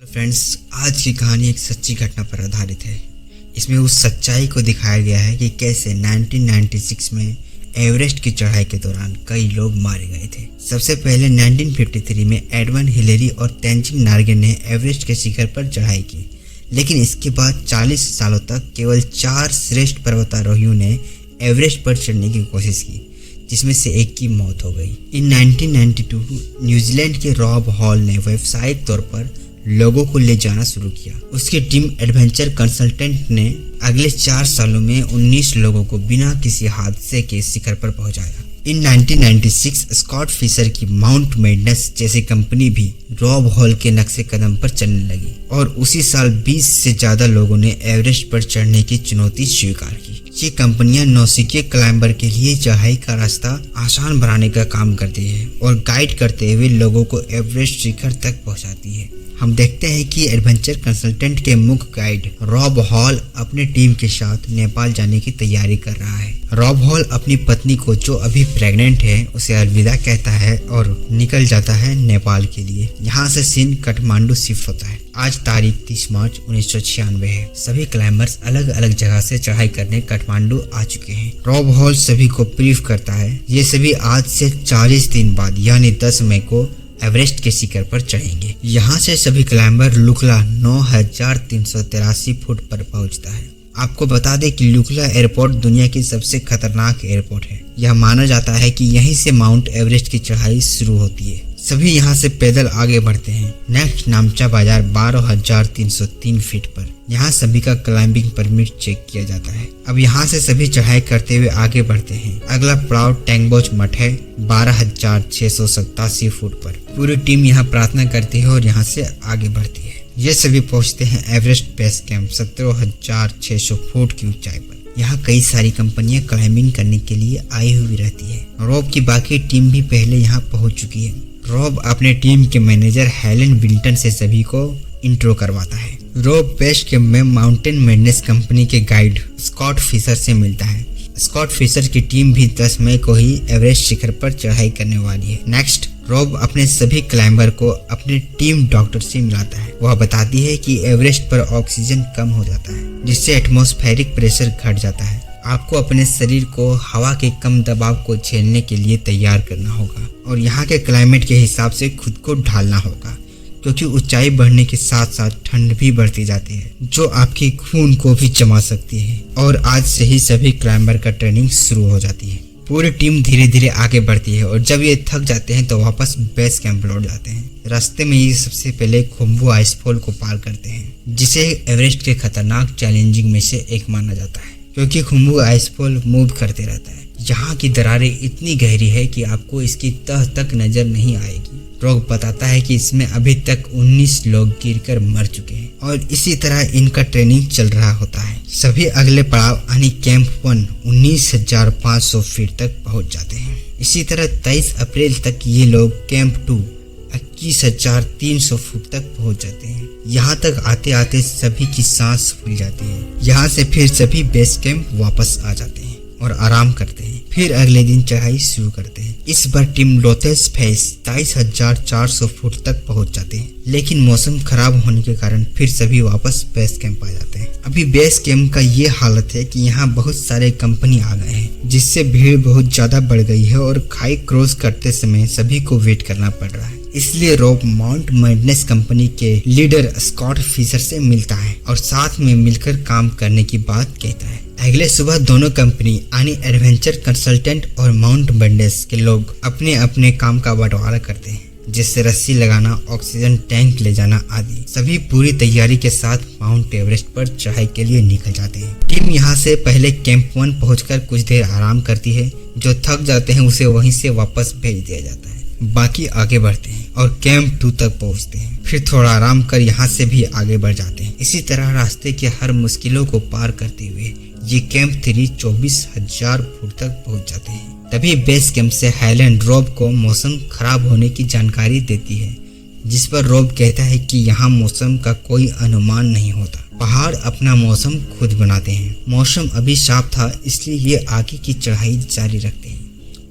Friends, आज की कहानी एक सच्ची घटना पर आधारित है। इसमें उस सच्चाई को दिखाया गया है कि कैसे 1996 में एवरेस्ट की चढ़ाई के दौरान कई लोग मारे गए थे। सबसे पहले 1953 में एडवन हिलेरी और तेंजिंग नोर्गे ने एवरेस्ट के शिखर पर चढ़ाई की, लेकिन इसके बाद 40 सालों तक केवल 4 श्रेष्ठ पर्वतारोहियों ने एवरेस्ट पर चढ़ने की कोशिश की, जिसमें से एक की मौत हो गई। इन 1992 न्यूजीलैंड के रॉब हॉल ने व्यावसायिक तौर पर लोगों को ले जाना शुरू किया। उसकी टीम एडवेंचर कंसल्टेंट ने अगले 4 सालों में 19 लोगों को बिना किसी हादसे के शिखर पर पहुंचाया। इन 1996 स्कॉट फिशर की माउंट मेडनेस जैसी कंपनी भी रॉब हॉल के नक्शे कदम पर चलने लगी और उसी साल 20 से ज्यादा लोगों ने एवरेस्ट पर चढ़ने की चुनौती स्वीकार की। ये कंपनियां नौसिखिए क्लाइंबर के लिए चढ़ाई का रास्ता आसान बनाने का काम करती है और गाइड करते हुए लोगों को एवरेस्ट शिखर तक पहुंचाती है। हम देखते हैं कि एडवेंचर कंसल्टेंट के मुख्य गाइड रॉब हॉल अपने टीम के साथ नेपाल जाने की तैयारी कर रहा है। रॉब हॉल अपनी पत्नी को, जो अभी प्रेग्नेंट है, उसे अलविदा कहता है और निकल जाता है नेपाल के लिए। यहाँ से सीन काठमांडू शिफ्ट होता है। आज तारीख 30 मार्च 1996 है। सभी क्लाइंबर्स अलग अलग जगह से चढ़ाई करने काठमांडू आ चुके हैं। रॉब हॉल सभी को ब्रीफ करता है। ये सभी आज से 40 दिन बाद यानी 10 मई को एवरेस्ट के शिखर पर चढ़ेंगे। यहाँ से सभी क्लाइंबर लुकला 9383 फुट पर पहुँचता है। आपको बता दें कि लुकला एयरपोर्ट दुनिया की सबसे खतरनाक एयरपोर्ट है। यह माना जाता है कि यहीं से माउंट एवरेस्ट की चढ़ाई शुरू होती है। सभी यहाँ से पैदल आगे बढ़ते हैं। नेक्स्ट नामचा बाजार 12,303 फीट पर। यहाँ सभी का क्लाइंबिंग परमिट चेक किया जाता है। अब यहाँ से सभी चढ़ाई करते हुए आगे बढ़ते हैं। अगला पड़ाव टेंगबोच मठ है 12,687 फुट पर। पूरी टीम यहाँ प्रार्थना करती है और यहाँ से आगे बढ़ती है। ये सभी पहुँचते हैं एवरेस्ट बेस कैंप 17,600 फुट की ऊंचाई पर। यहाँ कई सारी कंपनियां क्लाइंबिंग करने के लिए आई हुई रहती है। रॉब की बाकी टीम भी पहले यहाँ पहुँच चुकी है। रॉब अपने टीम के मैनेजर हेलन विल्टन से सभी को इंट्रो करवाता है। रॉब बेस कैंप में माउंटेन मेडनेस कंपनी के गाइड स्कॉट फिशर से मिलता है। स्कॉट फिशर की टीम भी 10 मई को ही एवरेस्ट शिखर पर चढ़ाई करने वाली है। नेक्स्ट, रॉब अपने सभी क्लाइंबर को अपने टीम डॉक्टर से मिलाता है। वह बताती है कि एवरेस्ट पर ऑक्सीजन कम हो जाता है, जिससे एटमॉस्फेरिक प्रेशर घट जाता है। आपको अपने शरीर को हवा के कम दबाव को झेलने के लिए तैयार करना होगा और यहाँ के क्लाइमेट के हिसाब से खुद को ढालना होगा, क्योंकि ऊंचाई बढ़ने के साथ साथ ठंड भी बढ़ती जाती है, जो आपकी खून को भी जमा सकती है। और आज से ही सभी क्लाइंबर का ट्रेनिंग शुरू हो जाती है। पूरी टीम धीरे धीरे आगे बढ़ती है और जब ये थक जाते हैं तो वापस बेस कैंप लौट जाते हैं। रास्ते में ये सबसे पहले खुम्बू आइसफॉल को पार करते हैं, जिसे एवरेस्ट के खतरनाक चैलेंजिंग में से एक माना जाता है, क्योंकि खुम्बू आइसफॉल मूव करते रहता है। यहाँ की दरारें इतनी गहरी है कि आपको इसकी तह तक नजर नहीं आएगी। रॉब बताता है कि इसमें अभी तक 19 लोग गिरकर मर चुके हैं और इसी तरह इनका ट्रेनिंग चल रहा होता है। सभी अगले पड़ाव यानी कैंप 1 19,500 फीट तक पहुंच जाते हैं। इसी तरह 23 अप्रैल तक ये लोग कैंप 2 21,300 फुट तक पहुंच जाते हैं। यहाँ तक आते आते सभी की सांस फूल जाती है। यहाँ से फिर सभी बेस कैंप वापस आ जाते हैं और आराम करते हैं। फिर अगले दिन चढ़ाई शुरू करते हैं। इस बार टीम लोटेस फेस 23,400 फुट तक पहुंच जाते हैं, लेकिन मौसम खराब होने के कारण फिर सभी वापस बेस कैंप आ जाते हैं। अभी बेस कैंप का ये हालत है कि यहाँ बहुत सारे कंपनी आ गए हैं, जिससे भीड़ बहुत ज्यादा बढ़ गई है और खाई क्रॉस करते समय सभी को वेट करना पड़ रहा है। इसलिए रॉब माउंट मेडनेस कंपनी के लीडर स्कॉट फिशर से मिलता है और साथ में मिलकर काम करने की बात कहता है। अगले सुबह दोनों कंपनी यानी एडवेंचर कंसल्टेंट और माउंट मेडनेस के लोग अपने अपने काम का बंटवारा करते हैं, जिससे रस्सी लगाना, ऑक्सीजन टैंक ले जाना आदि। सभी पूरी तैयारी के साथ माउंट एवरेस्ट पर चढ़ाई के लिए निकल जाते हैं। टीम यहाँ से पहले कैंप 1 पहुंचकर कुछ देर आराम करती है। जो थक जाते हैं उसे वहीं से वापस भेज दिया जाता है। बाकी आगे बढ़ते हैं और कैंप 2 तक पहुंचते हैं। फिर थोड़ा आराम कर यहाँ से भी आगे बढ़ जाते हैं। इसी तरह रास्ते के हर मुश्किलों को पार करते हुए ये कैंप 3 24,000 फुट तक पहुंच जाते हैं। तभी बेस कैंप से हेलन रॉब को मौसम खराब होने की जानकारी देती है, जिस पर रॉब कहता है कि यहाँ मौसम का कोई अनुमान नहीं होता। पहाड़ अपना मौसम खुद बनाते हैं। मौसम अभी साफ था, इसलिए ये आगे की चढ़ाई जारी रखते हैं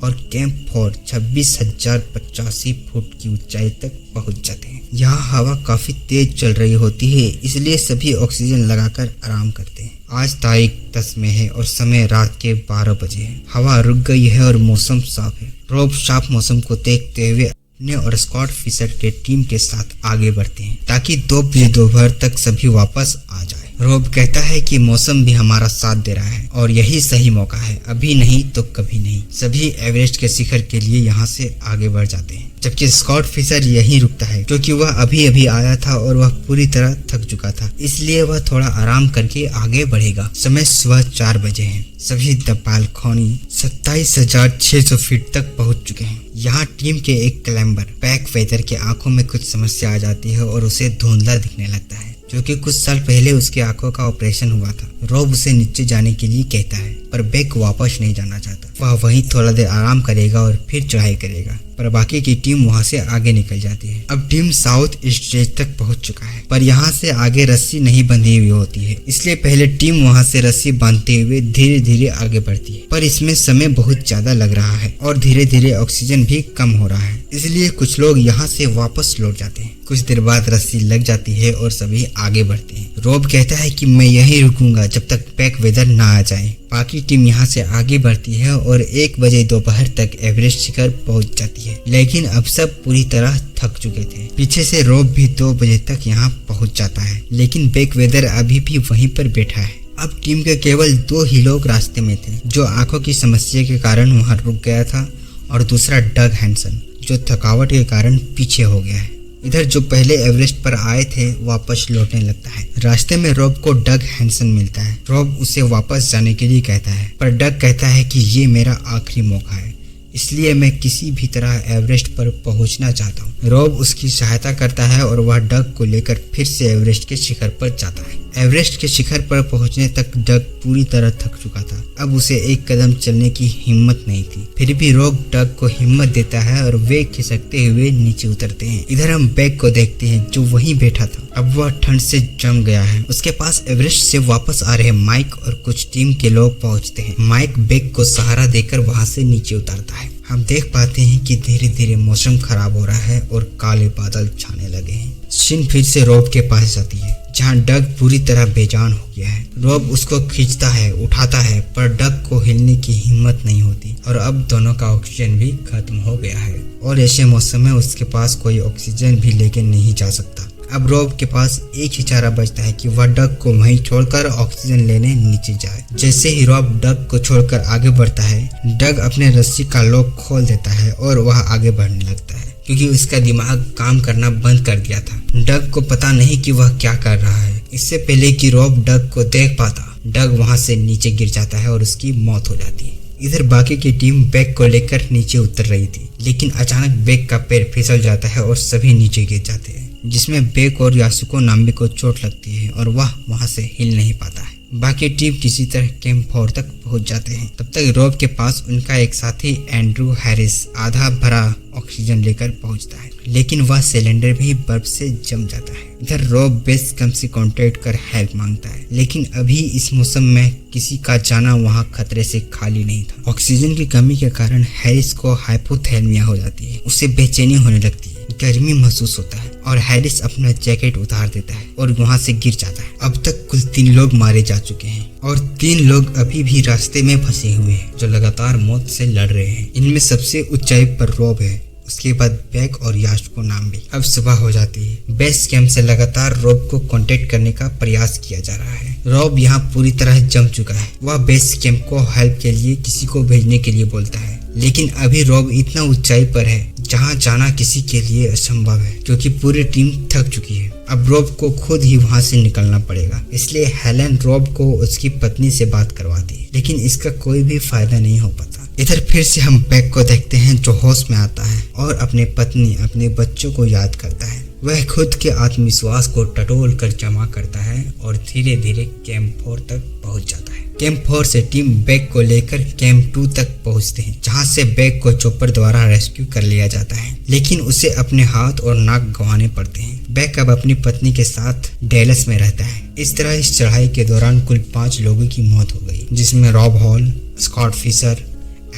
और कैंप 4 26,085 फुट की ऊंचाई तक पहुंच जाते हैं। यहाँ हवा काफी तेज चल रही होती है, इसलिए सभी ऑक्सीजन लगाकर आराम करते हैं। आज तारीख 10 में है और समय रात के 12 बजे है। हवा रुक गई है और मौसम साफ है। रॉब साफ मौसम को देखते हुए अपने और स्कॉट फिशर के टीम के साथ आगे बढ़ते हैं ताकि 2 बजे दोपहर तक सभी वापस आ जाए। रॉब कहता है कि मौसम भी हमारा साथ दे रहा है और यही सही मौका है, अभी नहीं तो कभी नहीं। सभी एवरेस्ट के शिखर के लिए यहाँ से आगे बढ़ जाते हैं, जबकि स्कॉट फिशर यहीं रुकता है क्योंकि वह अभी अभी आया था और वह पूरी तरह थक चुका था, इसलिए वह थोड़ा आराम करके आगे बढ़ेगा। समय सुबह 4 बजे है। सभी दपाल खौनी 27,600 फीट तक पहुंच चुके हैं। यहाँ टीम के एक क्लाइंबर पैक वेदर के आंखों में कुछ समस्या आ जाती है और उसे धुंधला दिखने लगता है, जो कि कुछ साल पहले उसके आंखों का ऑपरेशन हुआ था। रॉब उसे नीचे जाने के लिए कहता है, पर बेक वापस नहीं जाना चाहता। वह वहीं थोड़ा देर आराम करेगा और फिर चढ़ाई करेगा, पर बाकी की टीम वहां से आगे निकल जाती है। अब टीम साउथ स्टेज तक पहुंच चुका है, पर यहाँ से आगे रस्सी नहीं बंधी हुई होती है, इसलिए पहले टीम वहां से रस्सी बांधते हुए धीरे धीरे आगे बढ़ती है। पर इसमें समय बहुत ज्यादा लग रहा है और धीरे धीरे ऑक्सीजन भी कम हो रहा है, इसलिए कुछ लोग यहाँ से वापस लौट जाते हैं। कुछ देर बाद रस्सी लग जाती है और सभी आगे बढ़ते हैं। रॉब कहता है कि मैं यहीं रुकूंगा जब तक पैक वेदर ना आ जाए। बाकी टीम यहाँ से आगे बढ़ती है और 1 बजे दोपहर तक एवरेस्ट शिखर पहुंच जाती है, लेकिन अब सब पूरी तरह थक चुके थे। पीछे से रॉब भी 2 बजे तक यहाँ पहुंच जाता है, लेकिन पैक वेदर अभी भी वहीं पर बैठा है। अब टीम के केवल 2 ही लोग रास्ते में थे, जो आंखों की समस्या के कारण वहाँ रुक गया था, और दूसरा डग हैंसन, जो थकावट के कारण पीछे हो गया है। इधर जो पहले एवरेस्ट पर आए थे वापस लौटने लगता है। रास्ते में रॉब को डग हैंसन मिलता है। रॉब उसे वापस जाने के लिए कहता है, पर डग कहता है कि ये मेरा आखिरी मौका है, इसलिए मैं किसी भी तरह एवरेस्ट पर पहुंचना चाहता हूँ। रॉब उसकी सहायता करता है और वह डग को लेकर फिर से एवरेस्ट के शिखर पर जाता है। एवरेस्ट के शिखर पर पहुंचने तक डग पूरी तरह थक चुका था। अब उसे एक कदम चलने की हिम्मत नहीं थी, फिर भी रॉब डग को हिम्मत देता है और वे खिसकते हुए नीचे उतरते हैं। इधर हम बैग को देखते हैं, जो वहीं बैठा था। अब वह ठंड से जम गया है। उसके पास एवरेस्ट से वापस आ रहे माइक और कुछ टीम के लोग पहुंचते हैं। माइक बैग को सहारा देकर वहां से नीचे उतारता है। हम देख पाते हैं कि धीरे धीरे मौसम खराब हो रहा है और काले बादल छाने लगे हैं। शिन फिर से रॉब के पास जाती है, जहां डग पूरी तरह बेजान हो गया है। रॉब उसको खींचता है, उठाता है, पर डग को हिलने की हिम्मत नहीं होती और अब दोनों का ऑक्सीजन भी खत्म हो गया है और ऐसे मौसम में उसके पास कोई ऑक्सीजन भी लेके नहीं जा सकता। अब रॉब के पास एक ही चारा बचता है कि वह डग को वहीं छोड़कर ऑक्सीजन लेने नीचे जाए। जैसे ही रॉब डग को छोड़कर आगे बढ़ता है, डग अपने रस्सी का लॉक खोल देता है और वह आगे बढ़ने लगता है, क्योंकि उसका दिमाग काम करना बंद कर दिया था। डग को पता नहीं कि वह क्या कर रहा है। इससे पहले कि रॉब डग को देख पाता, डग वहां से नीचे गिर जाता है और उसकी मौत हो जाती है। इधर बाकी की टीम बैग को लेकर नीचे उतर रही थी, लेकिन अचानक बैग का पैर फिसल जाता है और सभी नीचे गिर जाते हैं, जिसमें बैग और यासुको नाम्बे को चोट लगती है और वह वहां से हिल नहीं पाता है। बाकी टीम किसी तरह कैंप 4 तक पहुंच जाते हैं। तब तक रॉब के पास उनका एक साथी एंड्रू हैरिस आधा भरा ऑक्सीजन लेकर पहुंचता है, लेकिन वह सिलेंडर भी बर्फ से जम जाता है। इधर रॉब बेस कैंप से कांटेक्ट कर हेल्प मांगता है, लेकिन अभी इस मौसम में किसी का जाना वहां खतरे से खाली नहीं था। ऑक्सीजन की कमी के कारण हैरिस को हाइपोथर्मिया हो जाती है। उसे बेचैनी होने लगती है, गर्मी महसूस होता है और हैरिस अपना जैकेट उतार देता है और वहां से गिर जाता है। अब तक कुल 3 लोग मारे जा चुके हैं और 3 लोग अभी भी रास्ते में फंसे हुए हैं, जो लगातार मौत से लड़ रहे हैं। इनमें सबसे ऊंचाई पर रॉब है, उसके बाद बैग और यासुको नाम्बे। अब सुबह हो जाती है। बेस कैंप से लगातार रॉब को कांटेक्ट करने का प्रयास किया जा रहा है। रॉब यहाँ पूरी तरह जम चुका है। वह बेस कैंप को हेल्प के लिए किसी को भेजने के लिए बोलता है, लेकिन अभी रॉब इतना ऊंचाई पर है जहाँ जाना किसी के लिए असंभव है, क्योंकि पूरी टीम थक चुकी है। अब रॉब को खुद ही वहाँ से निकलना पड़ेगा, इसलिए हेलेन रॉब को उसकी पत्नी से बात करवाती है, लेकिन इसका कोई भी फायदा नहीं हो पाता। इधर फिर से हम बैग को देखते हैं, जो होश में आता है और अपने पत्नी अपने बच्चों को याद करता है। वह खुद के आत्मविश्वास को टटोल कर जमा करता है और धीरे धीरे कैंप 4 तक पहुंच जाता है। कैंप 4 से टीम बैग को लेकर कैंप 2 तक पहुंचते हैं, जहां से बैग को चॉपर द्वारा रेस्क्यू कर लिया जाता है, लेकिन उसे अपने हाथ और नाक गंवाने पड़ते हैं। बैग अब अपनी पत्नी के साथ डेलस में रहता है। इस तरह इस चढ़ाई के दौरान कुल 5 लोगों की मौत हो गई, जिसमें Rob Hall, Scott Fischer,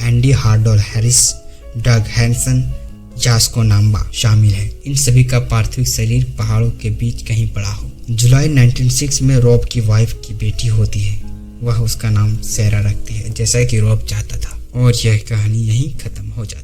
Andy हार्डोल Harris, Doug Hansen, Yasuko Namba शामिल है। इन सभी का पार्थिव शरीर पहाड़ों के बीच कहीं पड़ा हो। जुलाई 1906 में रॉब की वाइफ की बेटी होती है। वह उसका नाम सैरा रखती है, जैसा कि रॉब चाहता था, और यह कहानी यहीं खत्म हो जाती है।